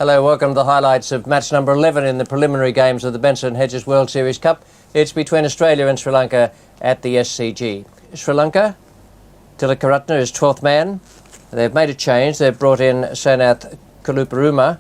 Hello, welcome to the highlights of match number 11 in the preliminary games of the Benson Hedges World Series Cup. It's between Australia and Sri Lanka at the SCG. Sri Lanka, Tilakaratne is 12th man. They've made a change. They've brought in Sanath Kaluparuma,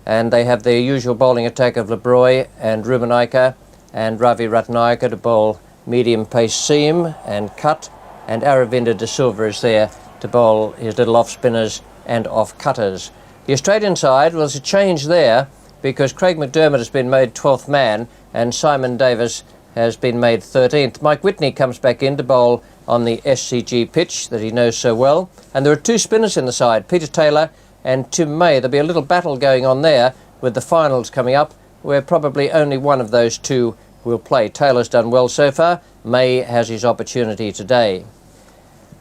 and they have their usual bowling attack of Lebroy and Rumenaika and Ravi Ratnayaka to bowl medium pace seam and cut, and Aravinda De Silva is there to bowl his little off spinners and off cutters. The Australian side was a change there because Craig McDermott has been made 12th man and Simon Davis has been made 13th. Mike Whitney comes back in to bowl on the SCG pitch that he knows so well. And there are two spinners in the side, Peter Taylor and Tim May. There'll be a little battle going on there with the finals coming up, where probably only one of those two will play. Taylor's done well so far. May has his opportunity today.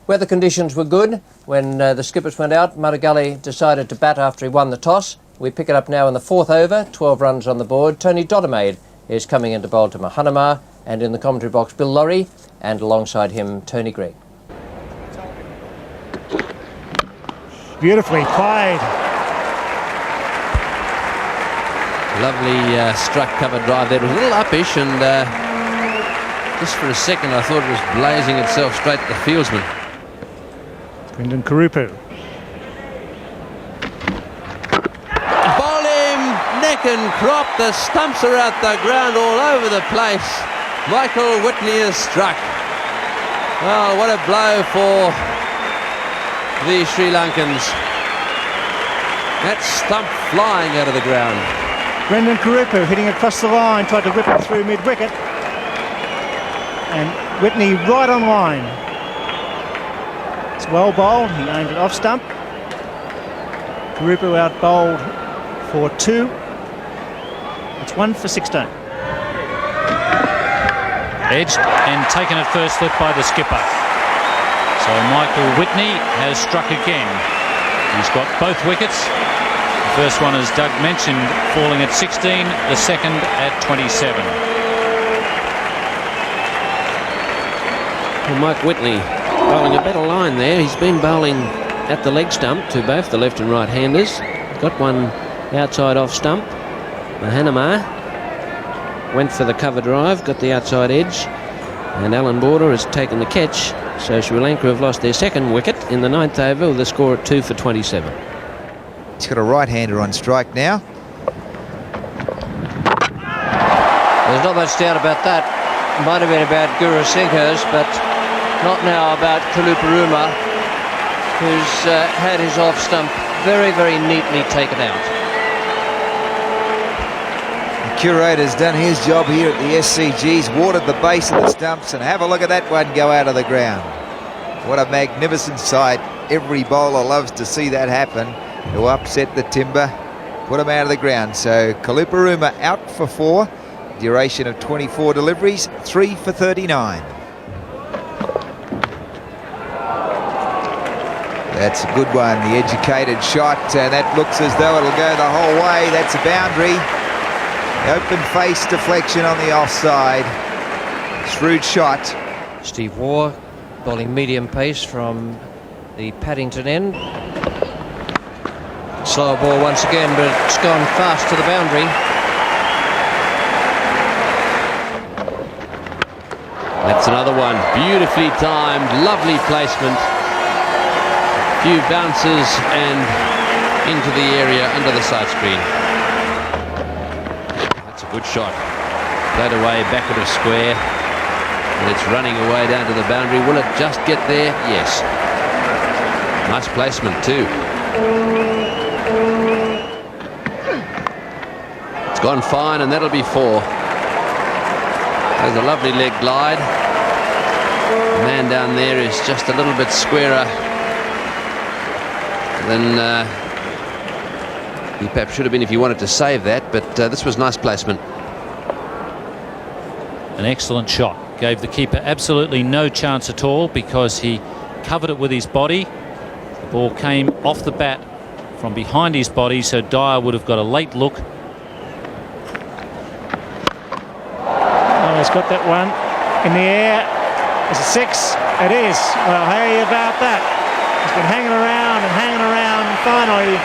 Weather conditions were good when the skippers went out. Maragalli decided to bat after he won the toss. We pick it up now in the 4th over, 12 runs on the board. Tony Dodemaide is coming in to bowl to Mahanama, and in the commentary box Bill Laurie, and alongside him Tony Gregg. Beautifully played. Lovely struck cover drive there. It was a little uppish, and just for a second I thought it was blazing itself straight at the fieldsman. Brendan Kurupu. Bowl him, neck and crop. The stumps are out the ground all over the place. Michael Whitney is struck. Oh, what a blow for the Sri Lankans. That stump flying out of the ground. Brendan Kurupu hitting across the line, tried to whip it through mid-wicket. And Whitney right on line. It's well bowled, he aimed it off stump. Kurupu out bowled for 2. It's 1 for 16. Edged and taken at first slip by the skipper. So Michael Whitney has struck again. He's got both wickets. The first one, as Doug mentioned, falling at 16, the second at 27. Well, Mike Whitney bowling a better line there. He's been bowling at the leg stump to both the left and right handers. Got one outside off stump. Mahanama went for the cover drive, got the outside edge, and Alan Border has taken the catch. So Sri Lanka have lost their second wicket in the 9th over with the score at 2 for 27. He's got a right-hander on strike now. There's not much doubt about that. Might have been about Guru Singhas, but not now about Kaluparuma, who's had his off stump very, very neatly taken out. The curator's done his job here at the SCG's, watered the base of the stumps, and have a look at that one go out of the ground. What a magnificent sight. Every bowler loves to see that happen, to upset the timber, put them out of the ground. So Kaluparuma out for 4, duration of 24 deliveries, 3 for 39. That's a good one, the educated shot, and that looks as though it'll go the whole way. That's a boundary. Open face deflection on the offside. Shrewd shot. Steve Waugh bowling medium pace from the Paddington end. Slower ball once again, but it's gone fast to the boundary. That's another one, beautifully timed, lovely placement. Few bounces and into the area under the side screen. That's a good shot. Played away backward of square, and it's running away down to the boundary. Will it just get there? Yes. Nice placement too. It's gone fine, and that'll be 4. There's a lovely leg glide. The man down there is just a little bit squarer than he perhaps should have been if he wanted to save that, but this was nice placement. An excellent shot. Gave the keeper absolutely no chance at all because he covered it with his body. The ball came off the bat from behind his body, so Dyer would have got a late look. Oh, he's got that one in the air. Is it 6? It is. Well, how are you about that? He's been hanging around and finally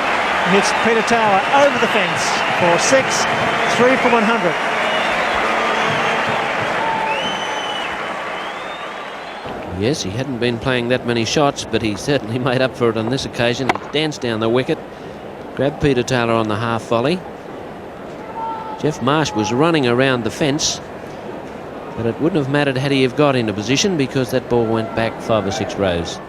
hits Peter Tower over the fence for 6, 3 for 100. Yes, he hadn't been playing that many shots, but he certainly made up for it on this occasion. He danced down the wicket, grabbed Peter Taylor on the half volley. Jeff Marsh was running around the fence, but it wouldn't have mattered had he have got into position because that ball went back 5 or 6 rows.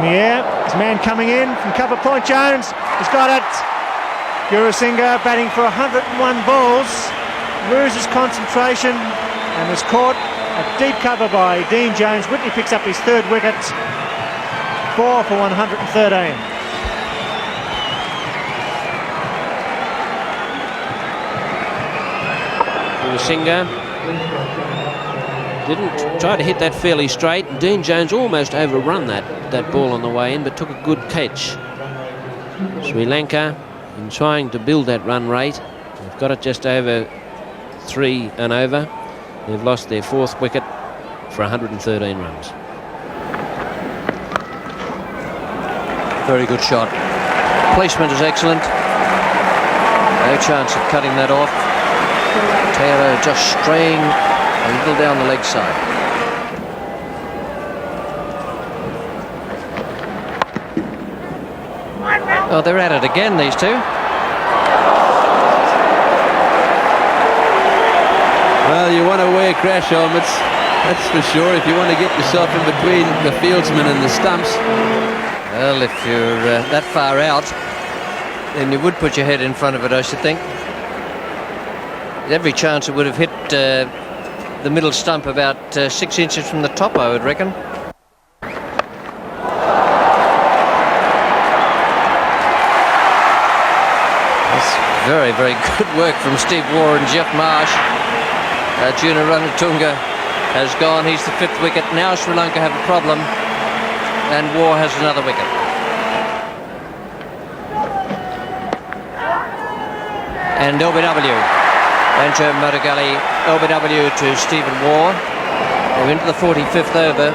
Yeah, his man coming in from cover point. Jones has got it. Gurusingha batting for 101 balls. Loses concentration and was caught at deep cover by Dean Jones. Whitney picks up his 3rd wicket. 4 for 113. Gurusingha didn't try to hit that fairly straight. Dean Jones almost overrun that ball on the way in, but took a good catch. Sri Lanka, in trying to build that run rate, they've got it just over 3 and over. They've lost their 4th wicket for 113 runs. Very good shot. Placement is excellent. No chance of cutting that off. Taylor just straying a little down the leg side. Oh, they're at it again, these two. Well, you want to wear crash helmets, that's for sure, if you want to get yourself in between the fieldsman and the stumps. Well, if you're that far out, then you would put your head in front of it, I should think. Every chance it would have hit the middle stump about 6 inches from the top, I would reckon. That's very, very good work from Steve Waugh and Jeff Marsh. Juna Ranatunga has gone. He's the 5th wicket. Now Sri Lanka have a problem, and Waugh has another wicket. And LBW. Ranjo Murugally, LBW to Stephen Waugh. They're into the 45th over.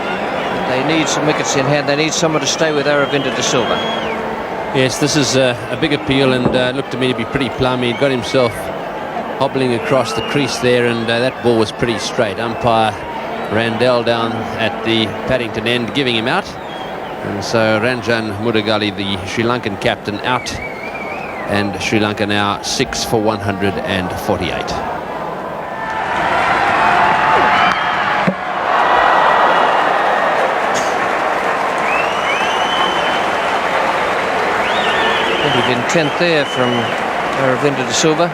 They need some wickets in hand. They need someone to stay with Aravinda de Silva. Yes, this is a big appeal and looked to me to be pretty plumb. He'd got himself hobbling across the crease there, and that ball was pretty straight. Umpire Randell down at the Paddington end giving him out, and so Ranjan Murugali, the Sri Lankan captain, out, and Sri Lanka now 6 for 148. He'd been 10th there from Aravinda de Silva.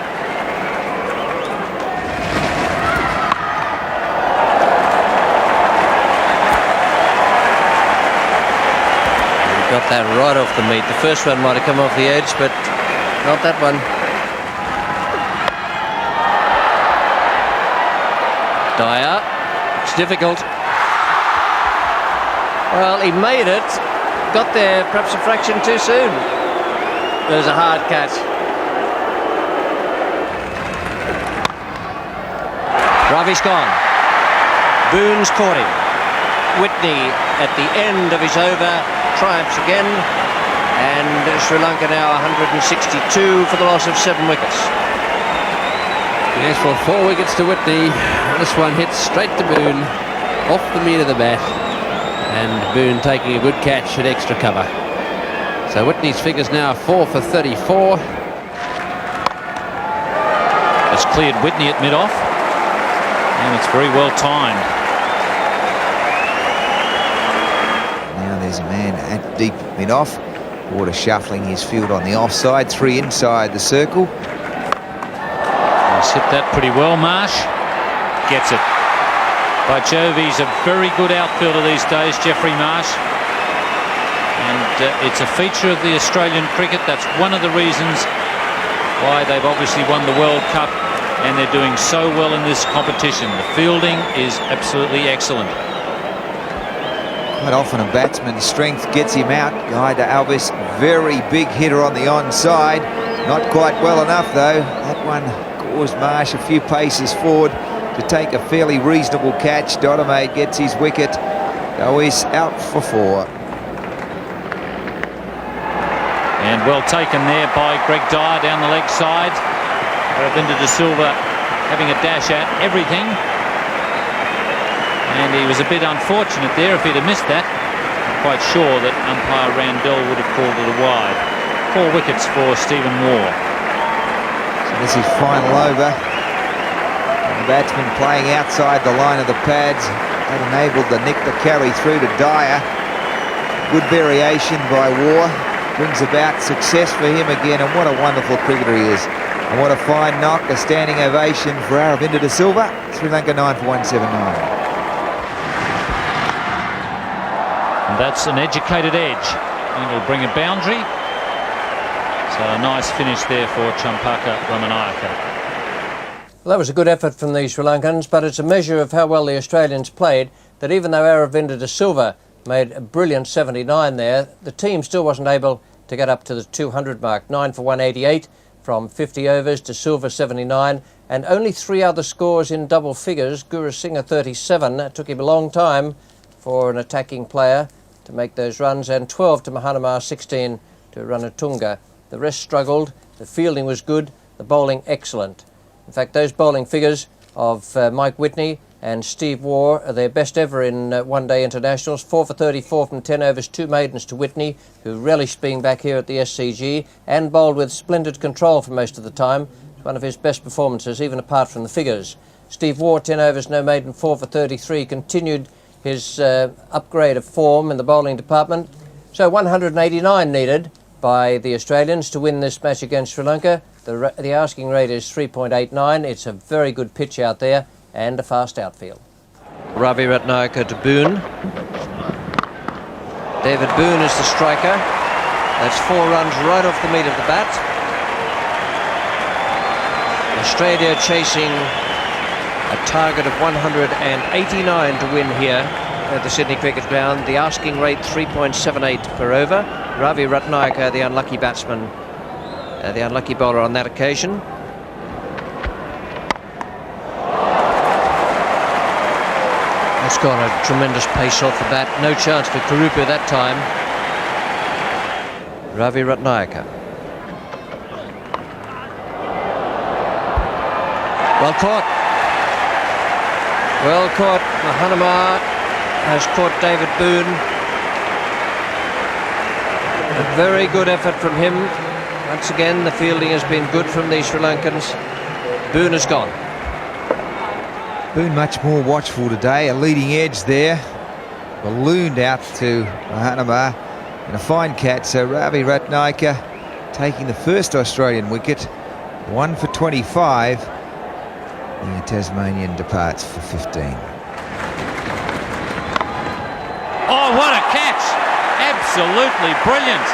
Got that right off the meat. The first one might have come off the edge, but not that one. Dyer. It's difficult. Well, he made it. Got there perhaps a fraction too soon. There's a hard catch. Ravi's gone. Boone's caught him. Whitney at the end of his over triumphs again, and Sri Lanka now 162 for the loss of 7 wickets. Yes, well, 4 wickets to Whitney. This one hits straight to Boone, off the meat of the bat, and Boone taking a good catch at extra cover. So Whitney's figures now 4 for 34. It's cleared Whitney at mid-off, and it's very well timed. Now there's a man at deep mid-off. Water shuffling his field on the offside. 3 inside the circle. He's hit that pretty well, Marsh. Gets it. By Jove, he's a very good outfielder these days, Jeffrey Marsh. And it's a feature of the Australian cricket. That's one of the reasons why they've obviously won the World Cup, and they're doing so well in this competition. The fielding is absolutely excellent. Quite often a batsman's strength gets him out. Guy de Alves, very big hitter on the onside. Not quite well enough though. That one caused Marsh a few paces forward to take a fairly reasonable catch. Dodemaide gets his wicket. Alves out for 4. And well taken there by Greg Dyer down the leg side. Aravinda De Silva having a dash at everything. And he was a bit unfortunate there. If he'd have missed that, I'm quite sure that umpire Randell would have called it a wide. 4 wickets for Stephen Waugh. So this is final over. And the batsman playing outside the line of the pads. That enabled the nick to carry through to Dyer. Good variation by Waugh. Brings about success for him again, and what a wonderful cricketer he is. And what a fine knock. A standing ovation for Aravinda De Silva. Sri Lanka 9 for 179. And that's an educated edge. And it'll bring a boundary. So a nice finish there for Champaka Ramanayaka. Well, that was a good effort from the Sri Lankans, but it's a measure of how well the Australians played that even though Aravinda De Silva made a brilliant 79 there, the team still wasn't able to get up to the 200 mark. 9 for 188 from 50 overs, De Silva 79, and only 3 other scores in double figures. Guru Singh 37. It took him a long time for an attacking player to make those runs, and 12 to Mahanama, 16 to Ranatunga. The rest struggled. The fielding was good, the bowling excellent. In fact, those bowling figures of Mike Whitney and Steve Waugh are their best ever in one-day internationals. 4 for 34 from 10 overs, 2 maidens to Whitney, who relished being back here at the SCG, and bowled with splendid control for most of the time. It's one of his best performances, even apart from the figures. Steve Waugh, 10 overs, no maiden, 4 for 33, continued his upgrade of form in the bowling department. So 189 needed by the Australians to win this match against Sri Lanka. The asking rate is 3.89. It's a very good pitch out there and a fast outfield. Ravi Ratnayaka to Boone. David Boone is the striker. That's 4 runs right off the meat of the bat. Australia chasing a target of 189 to win here at the Sydney Cricket Ground. The asking rate 3.78 per over. Ravi Ratnayaka, the unlucky batsman, the unlucky bowler on that occasion. That's got a tremendous pace off the bat. No chance for Kurupu that time. Ravi Ratnayaka. Well caught. Well caught. Mahanama has caught David Boone. A very good effort from him. Once again, the fielding has been good from the Sri Lankans. Boone has gone. Boone much more watchful today. A leading edge there. Ballooned out to Mahanama. And a fine catch. So Ravi Ratnayaka taking the first Australian wicket. 1 for 25. And the Tasmanian departs for 15. Oh, what a catch! Absolutely brilliant.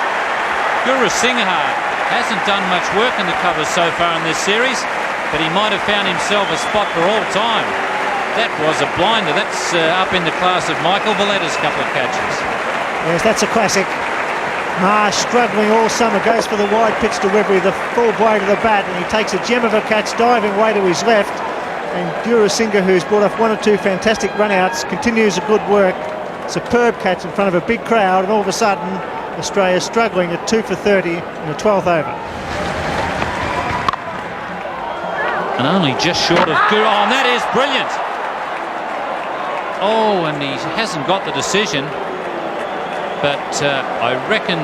Guru Singh hasn't done much work in the covers so far in this series, but he might have found himself a spot for all time. That was a blinder. That's up in the class of Michael Valletta's couple of catches. Yes, that's a classic. Marsh struggling all summer, goes for the wide pitch delivery, the full blow to the bat, and he takes a gem of a catch diving way to his left. And Guru Singh, who's brought off 1 or 2 fantastic run-outs, continues a good work. Superb catch in front of a big crowd, and all of a sudden Australia struggling at 2 for 30 in the 12th over. And only just short of Guru. Oh, and that is brilliant. Oh, and he hasn't got the decision, but I reckon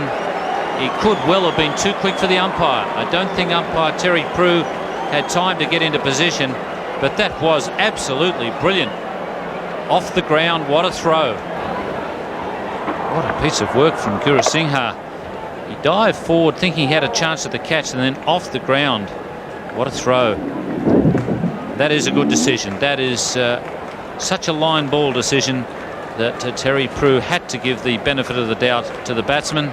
he could well have been too quick for the umpire. I don't think umpire Terry Prue had time to get into position, but that was absolutely brilliant. Off the ground, what a throw. What a piece of work from Guru Singh. He dived forward thinking he had a chance at the catch, and then off the ground. What a throw. That is a good decision. That is such a line ball decision that Terry Prue had to give the benefit of the doubt to the batsman.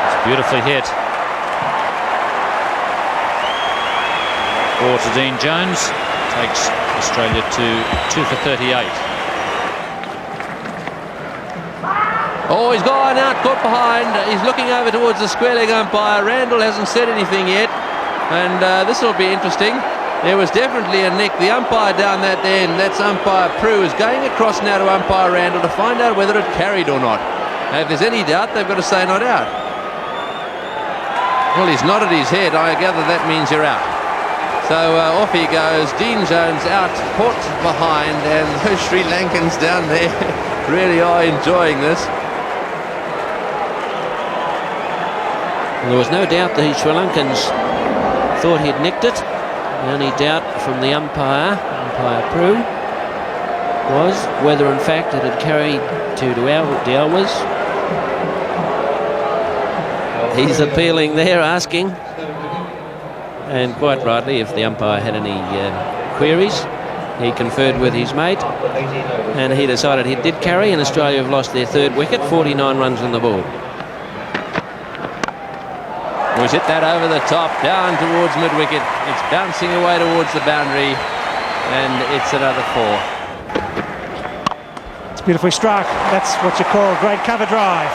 It's beautifully hit. Or to Dean Jones, takes Australia to 2 for 38. Oh, he's gone out, caught behind. He's looking over towards the square leg umpire. Randall hasn't said anything yet, and this will be interesting. There was definitely a nick. The umpire down that end, that's umpire Prue, is going across now to umpire Randall to find out whether it carried or not. Now, if there's any doubt, they've got to say not out. Well, he's nodded his head. I gather that means you're out. So off he goes. Dean Jones out, caught behind, and those Sri Lankans down there really are enjoying this. There was no doubt the Sri Lankans thought he'd nicked it. The only doubt from the umpire Prue, was whether in fact it had carried to D'Alwas. He's appealing there, asking, and quite rightly, if the umpire had any queries. He conferred with his mate, and he decided he did carry, and Australia have lost their third wicket, 49 runs on the board. Was hit that over the top, down towards mid-wicket. It's bouncing away towards the boundary, and it's another 4. It's beautifully struck. That's what you call a great cover drive.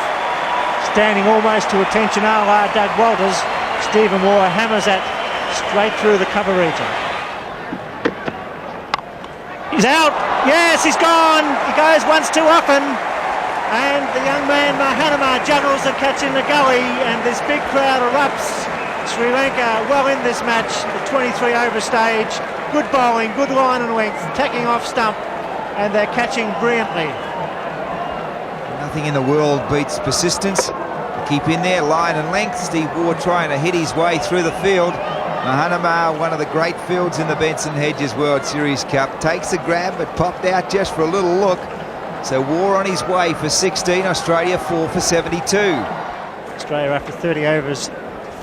Standing almost to attention, Doug Walters. Stephen Waugh hammers that straight through the cover region. He's out. Yes, he's gone. He goes once too often. And the young man Mahanama juggles the catch in the gully, and this big crowd erupts. Sri Lanka well in this match, the 23 over stage. Good bowling, good line and length, tacking off stump, and they're catching brilliantly. Nothing in the world beats persistence. Keep in there, line and length. Steve Waugh trying to hit his way through the field. Mahanama, one of the great fields in the Benson Hedges World Series Cup, takes a grab but popped out just for a little look. So Waugh on his way for 16, Australia 4 for 72. Australia after 30 overs,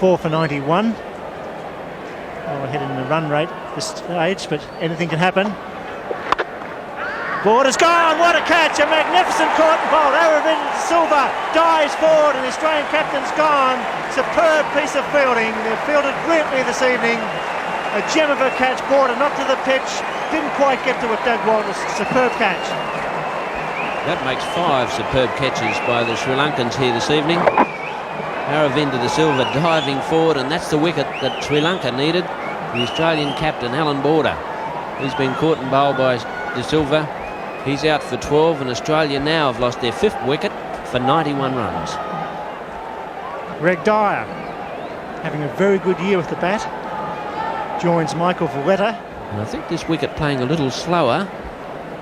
4 for 91. Well ahead in the run rate at this stage, but anything can happen. Board is gone, what a catch, a magnificent caught and bowled. Aravinda De Silva dives forward and the Australian captain's gone. Superb piece of fielding, they've fielded brilliantly this evening. A gem of a catch, border not to the pitch, didn't quite get to it, Doug Walters, superb catch. That makes 5 superb catches by the Sri Lankans here this evening. Aravinda De Silva diving forward, and that's the wicket that Sri Lanka needed. The Australian captain, Alan Border. He's been caught and bowled by De Silva. He's out for 12, and Australia now have lost their 5th wicket for 91 runs. Greg Dyer having a very good year with the bat. Joins Michael Valletta. And I think this wicket playing a little slower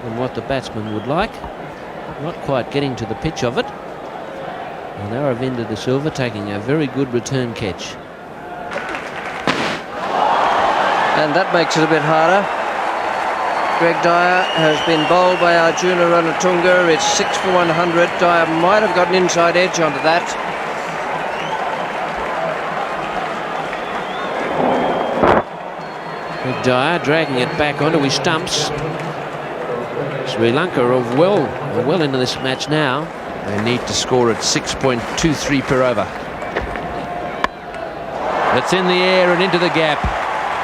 than what the batsman would like. Not quite getting to the pitch of it. And Aravinda De Silva taking a very good return catch. And that makes it a bit harder. Greg Dyer has been bowled by Arjuna Ranatunga. It's 6 for 100. Dyer might have got an inside edge onto that. Greg Dyer dragging it back onto his stumps. Sri Lanka are well into this match now. They need to score at 6.23 per over. It's in the air and into the gap.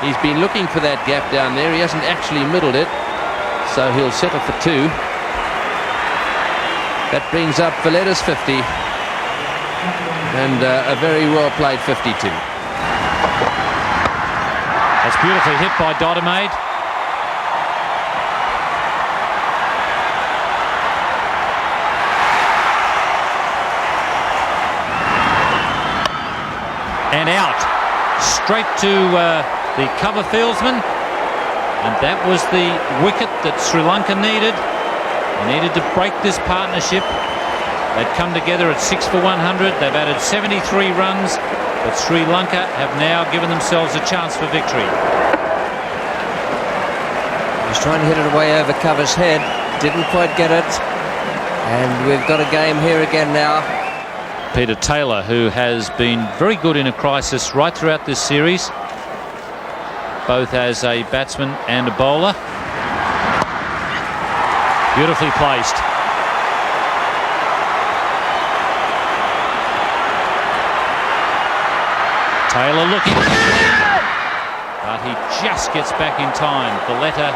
He's been looking for that gap down there. He hasn't actually middled it, so he'll settle for 2. That brings up Valletta's 50, and a very well played 52. That's beautifully hit by Dodemaide. And out, straight to the cover fieldsman, and that was the wicket that Sri Lanka needed. They needed to break this partnership. They'd come together at 6 for 100. They've added 73 runs, but Sri Lanka have now given themselves a chance for victory. He's trying to hit it away over cover's head, didn't quite get it, and we've got a game here again now. Peter Taylor, who has been very good in a crisis right throughout this series, both as a batsman and a bowler. Beautifully placed. Taylor looking, but he just gets back in time. Valletta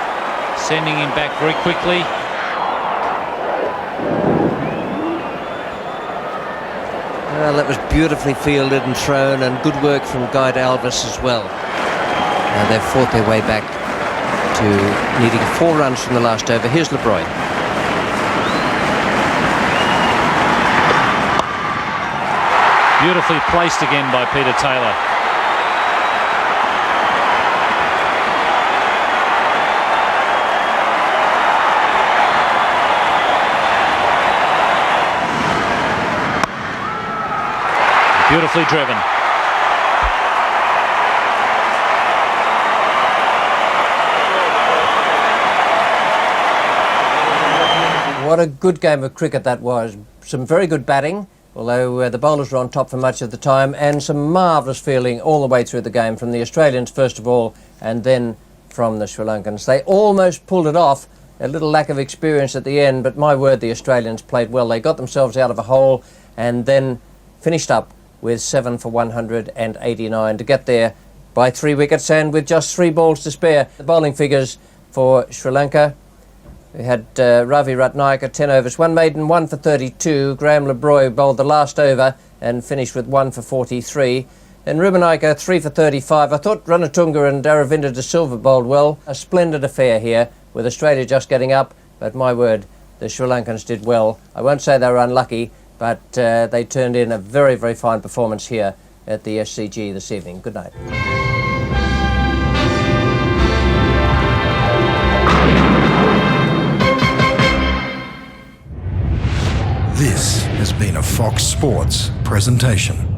sending him back very quickly. Well, that was beautifully fielded and thrown, and good work from Guy Alvis as well. They've fought their way back to needing 4 runs from the last over. Here's LeBroy. Beautifully placed again by Peter Taylor. Beautifully driven. What a good game of cricket that was. Some very good batting, although the bowlers were on top for much of the time, and some marvellous fielding all the way through the game from the Australians first of all, and then from the Sri Lankans. They almost pulled it off. A little lack of experience at the end, but my word, the Australians played well. They got themselves out of a hole and then finished up with 7 for 189 to get there by 3 wickets and with just 3 balls to spare. The bowling figures for Sri Lanka: we had Ravi Ratnayaka 10 overs, 1 maiden, 1 for 32. Graham LeBroy bowled the last over and finished with 1 for 43. Then Rubenayaka 3 for 35. I thought Ranatunga and Aravinda de Silva bowled well. A splendid affair here with Australia just getting up, but my word, the Sri Lankans did well. I won't say they were unlucky, but they turned in a very, very fine performance here at the SCG this evening. Good night. This has been a Fox Sports presentation.